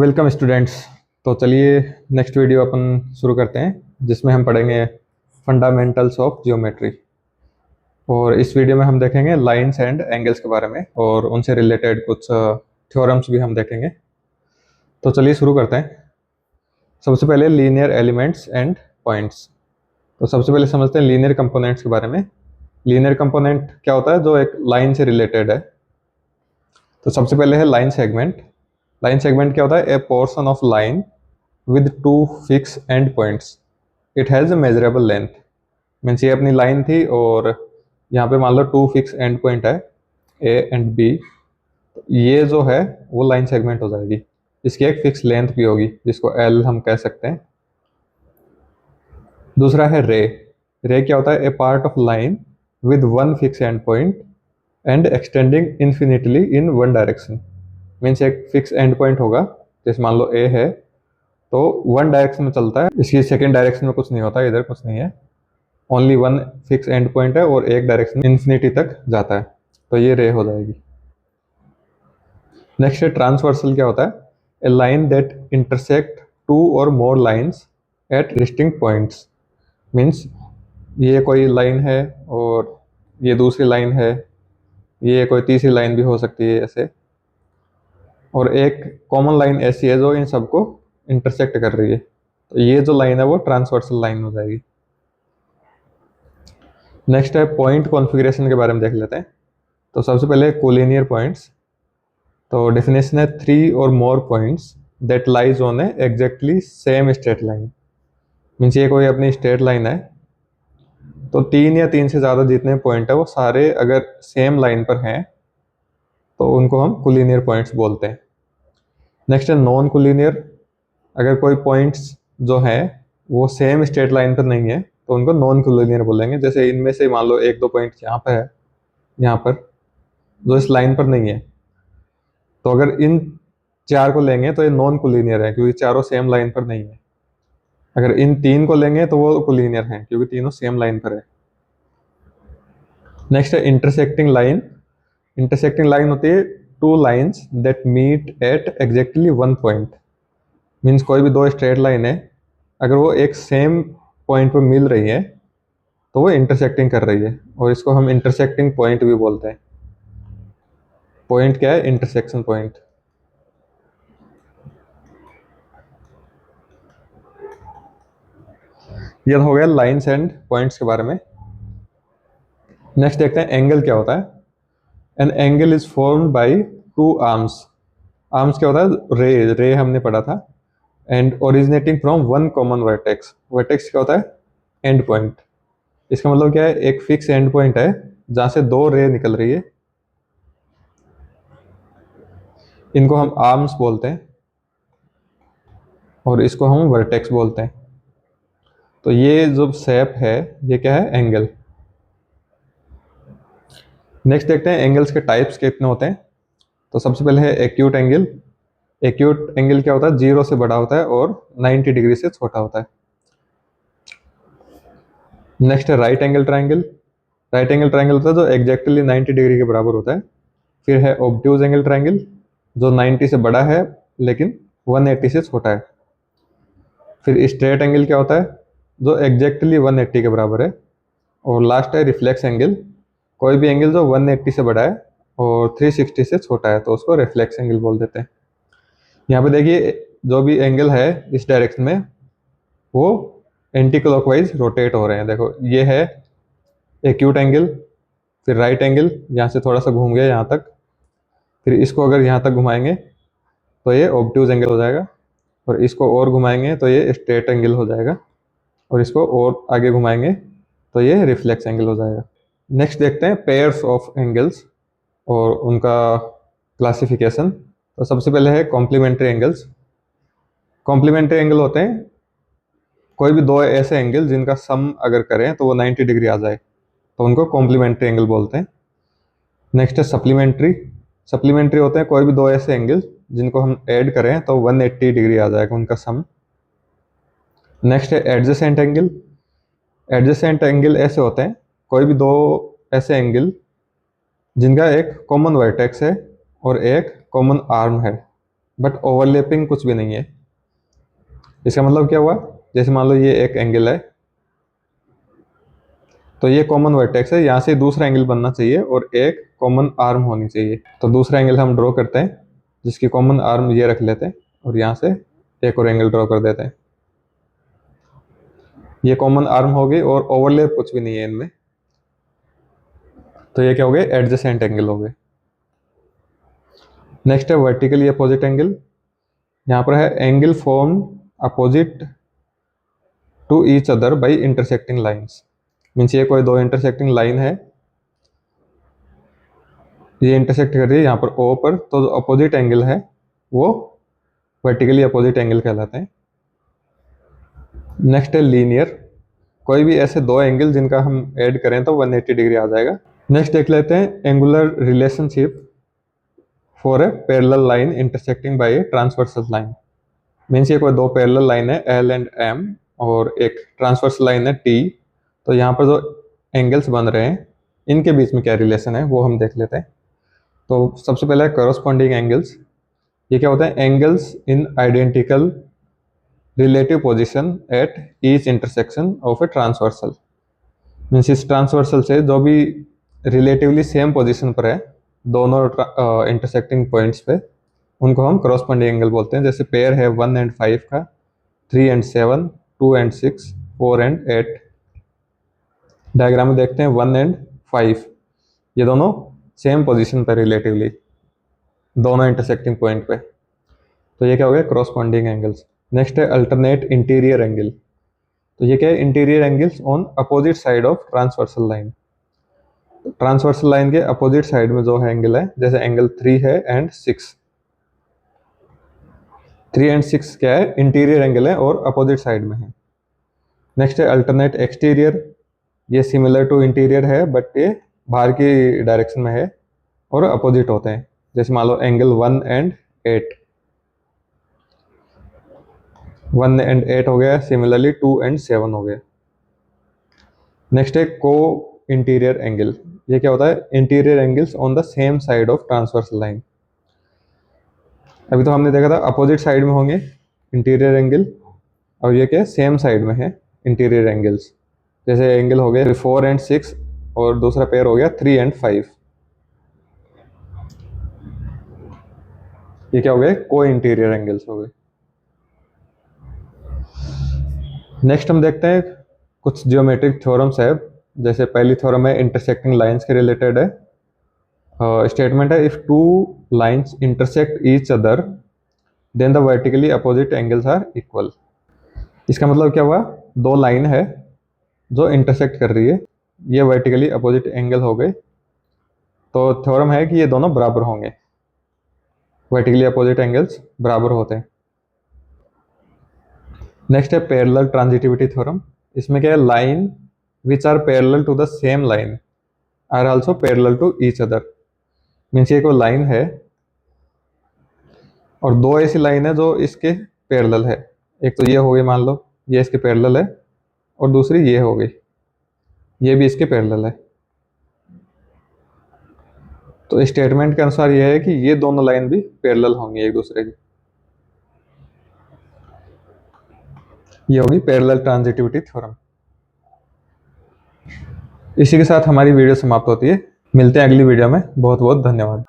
Welcome students. तो चलिए next video अपन शुरू करते हैं जिसमें हम पढ़ेंगे फंडामेंटल्स ऑफ जियोमेट्री। और इस वीडियो में हम देखेंगे लाइंस एंड एंगल्स के बारे में और उनसे रिलेटेड कुछ थ्योरम्स भी हम देखेंगे। तो चलिए शुरू करते हैं। सबसे पहले लीनियर एलिमेंट्स एंड पॉइंट्स। तो सबसे पहले समझते हैं लीनियर कंपोनेंट्स के बारे में। लीनियर कंपोनेंट क्या होता है? जो एक लाइन से रिलेटेड है। तो सबसे पहले है लाइन सेगमेंट। लाइन सेगमेंट क्या होता है? ए portion of line with two fixed end points. It has a measurable length. Means ये अपनी लाइन थी और यहाँ पे मान लो टू फिक्स एंड पॉइंट है ए एंड बी। ये जो है वो लाइन सेगमेंट हो जाएगी। इसकी एक फिक्स लेंथ भी होगी जिसको एल हम कह सकते हैं। दूसरा है रे। रे क्या होता है? A part of line with one fix end point and extending infinitely in one direction. Means एक फिक्स एंड पॉइंट होगा, जैसे मान लो ए है तो वन डायरेक्शन में चलता है, इसकी सेकेंड डायरेक्शन में कुछ नहीं होता, इधर कुछ नहीं है, only one fix end point है और एक डायरेक्शन इन्फिनिटी तक जाता है, तो ये रे हो जाएगी। नेक्स्ट है ट्रांसवर्सल। क्या होता है? A line that intersect two और more lines at distinct points. Means ये कोई लाइन है और ये दूसरी लाइन है, ये कोई तीसरी लाइन भी हो सकती है ऐसे, और एक कॉमन लाइन ऐसी है जो इन सबको इंटरसेक्ट कर रही है, तो ये जो लाइन है वो ट्रांसवर्सल लाइन हो जाएगी। नेक्स्ट है पॉइंट कॉन्फ़िगरेशन के बारे में देख लेते हैं। तो सबसे पहले कोलिनियर पॉइंट्स। तो डेफिनेशन है थ्री और more points that lies on A exactly same straight line. Means ये कोई अपनी स्ट्रेट लाइन है तो तीन या तीन से ज़्यादा जितने पॉइंट है वो सारे अगर सेम लाइन पर हैं तो उनको हम कोलिनियर पॉइंट्स बोलते हैं। नेक्स्ट है नॉन कोलिनियर। अगर कोई पॉइंट्स जो हैं वो सेम स्ट्रेट लाइन पर नहीं है तो उनको नॉन कोलिनियर बोलेंगे। जैसे इनमें से मान लो एक दो पॉइंट यहाँ पर है, यहाँ पर जो इस लाइन पर नहीं है, तो अगर इन चार को लेंगे तो ये नॉन कोलिनियर है क्योंकि चारों सेम लाइन पर नहीं है। अगर इन तीन को लेंगे तो वो कोलिनियर हैं क्योंकि तीनों सेम लाइन पर है। नेक्स्ट है इंटरसेक्टिंग लाइन। इंटरसेक्टिंग लाइन होती है two lines that meet at exactly one point. Means कोई भी दो स्ट्रेट लाइन है, अगर वो एक सेम पॉइंट पर मिल रही है तो वो इंटरसेक्टिंग कर रही है और इसको हम इंटरसेक्टिंग पॉइंट भी बोलते हैं। पॉइंट क्या है? Intersection point. ये हो गया लाइंस एंड पॉइंट्स के बारे में। नेक्स्ट देखते हैं एंगल क्या होता है। An angle is formed by two arms. Arms क्या होता है? रे। रे हमने पढ़ा था। And originating from one common vertex. Vertex क्या होता है? And point. इसका मतलब क्या है? एक फिक्स एंड पॉइंट है जहां से दो रे निकल रही है, इनको हम आर्म्स बोलते हैं और इसको हम वर्टेक्स बोलते हैं। तो ये जो शेप है ये क्या है? एंगल। नेक्स्ट देखते हैं एंगल्स के टाइप्स कितने होते हैं। तो सबसे पहले है एक्यूट एंगल। एक्यूट एंगल क्या होता है? जीरो से बड़ा होता है और 90 डिग्री से छोटा होता है। नेक्स्ट है right angle triangle. Right angle triangle होता है जो एग्जैक्टली 90 डिग्री के बराबर होता है। फिर है ऑब्ट्यूज एंगल ट्राइंगल जो 90 से बड़ा है लेकिन 180 से छोटा है। फिर स्ट्रेट एंगल क्या होता है? जो एग्जैक्टली 180 के बराबर है। और लास्ट है रिफ्लेक्स एंगल। कोई भी एंगल जो 180 से बड़ा है और 360 से छोटा है तो उसको रिफ्लेक्स एंगल बोल देते हैं। यहाँ पे देखिए जो भी एंगल है इस डायरेक्शन में वो एंटी क्लॉकवाइज रोटेट हो रहे हैं। देखो ये है एक्यूट एंगल, फिर राइट एंगल यहाँ से थोड़ा सा घूम गया यहाँ तक, फिर इसको अगर यहाँ तक घुमाएंगे तो ये ऑब्ट्यूज एंगल हो जाएगा, और इसको और घुमाएंगे तो ये स्ट्रेट एंगल हो जाएगा, और इसको और आगे घुमाएंगे तो ये रिफ्लेक्स एंगल हो जाएगा। नेक्स्ट देखते हैं पेयर्स ऑफ एंगल्स और उनका क्लासिफिकेशन। तो सबसे पहले है कॉम्प्लीमेंट्री एंगल्स। कॉम्प्लीमेंट्री एंगल होते हैं कोई भी दो ऐसे एंगल जिनका सम अगर करें तो वो 90 डिग्री आ जाए तो उनको कॉम्प्लीमेंट्री एंगल बोलते हैं। नेक्स्ट है सप्लीमेंट्री। सप्लीमेंट्री होते हैं कोई भी दो ऐसे एंगल जिनको हम ऐड करें तो 180 डिग्री आ जाएगा उनका सम। नेक्स्ट है एडजेसेंट एंगल। एडजेसेंट एंगल ऐसे होते हैं कोई भी दो ऐसे एंगल जिनका एक कॉमन वर्टेक्स है और एक कॉमन आर्म है, बट ओवरलैपिंग कुछ भी नहीं है। इसका मतलब क्या हुआ, जैसे मान लो ये एक एंगल है, तो ये कॉमन वर्टेक्स है, यहाँ से दूसरा एंगल बनना चाहिए और एक कॉमन आर्म होनी चाहिए। तो दूसरा एंगल हम ड्रॉ करते हैं, जिसकी कॉमन आर्म ये रख लेते हैं और यहाँ से एक और एंगल ड्रॉ कर देते हैं। ये कॉमन आर्म हो गई और ओवरलैप कुछ भी नहीं है इनमें, तो ये क्या हो गए, एडजेसेंट एंगल हो गए। नेक्स्ट है वर्टिकली अपोजिट एंगल। यहाँ पर है angle form opposite to each other by intersecting lines. Means ये कोई दो इंटरसेक्टिंग लाइन है, ये इंटरसेक्ट कर रही है यहाँ पर ओ पर, तो जो अपोजिट एंगल है वो वर्टिकली अपोजिट एंगल कहलाते हैं। नेक्स्ट है लीनियर। कोई भी ऐसे दो एंगल जिनका हम ऐड करें तो 180 डिग्री आ जाएगा। नेक्स्ट देख लेते हैं angular relationship for a parallel line intersecting by a transversal line. Means ये कोई दो पैरेलल लाइन है एल एंड एम और एक ट्रांसवर्सल लाइन है टी, तो यहाँ पर जो एंगल्स बन रहे हैं इनके बीच में क्या रिलेशन है वो हम देख लेते हैं। तो सबसे पहले कॉरस्पॉन्डिंग एंगल्स। ये क्या होता है, angles in identical relative position at each intersection of a transversal. Means इस ट्रांसवर्सल से जो भी रिलेटिवली सेम पोजीशन पर है दोनों इंटरसेक्टिंग पॉइंट्स पे, उनको हम कॉरस्पॉन्डिंग एंगल बोलते हैं। जैसे पेयर है 1 एंड 5 का, 3 एंड 7, 2 एंड 6, 4 एंड 8। डायग्राम में देखते हैं 1 एंड 5, ये दोनों सेम पोजीशन पर रिलेटिवली दोनों इंटरसेक्टिंग पॉइंट पे, तो ये क्या हो गया, कॉरस्पॉन्डिंग एंगल्स। नेक्स्ट है अल्टरनेट इंटीरियर एंगल। तो ये क्या है, interior angles on opposite side of transversal line. Transversal line के अपोजिट साइड में जो है एंगल है, जैसे एंगल 3 है एंड 6। 3 एंड 6 क्या है, इंटीरियर एंगल है और अपोजिट साइड में है। नेक्स्ट है अल्टरनेट एक्सटीरियर। ये सिमिलर टू इंटीरियर है बट ये बाहर की डायरेक्शन में है और अपोजिट होते हैं। जैसे मान लो एंगल 1 एंड 8, 1 एंड 8 हो गया, सिमिलरली 2 एंड 7 हो गया। नेक्स्ट है को इंटीरियर एंगल। ये क्या होता है, interior angles on the same side of transversal line. अभी तो हमने देखा था अपोजिट साइड में होंगे इंटीरियर एंगल, और ये क्या सेम साइड में है इंटीरियर एंगल्स। जैसे एंगल हो गया 4 एंड 6 और दूसरा पेयर हो गया 3 एंड 5। ये क्या हो गए, को इंटीरियर एंगल्स हो गए। नेक्स्ट हम देखते हैं कुछ जियोमेट्रिक थ्योरम्स है। जैसे पहली थ्योरम है इंटरसेक्टिंग लाइंस के रिलेटेड है। स्टेटमेंट है if two lines intersect each other then the vertically opposite angles are equal. इसका मतलब क्या हुआ, दो लाइन है जो इंटरसेक्ट कर रही है, ये वर्टिकली अपोजिट एंगल हो गए, तो थ्योरम है कि ये दोनों बराबर होंगे, वर्टिकली अपोजिट एंगल्स बराबर होते हैं। नेक्स्ट है पैरेलल ट्रांजिटिविटी थ्योरम। इसमें क्या है, line which are parallel to the same line are also parallel to each other. Means ये कोई लाइन है और दो ऐसी लाइन है जो इसके पैरेलल है। एक तो ये हो गई, मान लो ये इसके पैरेलल है, और दूसरी ये हो गई, ये भी इसके पैरेलल है। तो स्टेटमेंट के अनुसार ये है कि ये दोनों लाइन भी पैरेलल होंगी एक दूसरे की। ये होगी पैरेलल ट्रांजिटिविटी थ्योरम। इसी के साथ हमारी वीडियो समाप्त होती है। मिलते हैं अगली वीडियो में। बहुत बहुत धन्यवाद।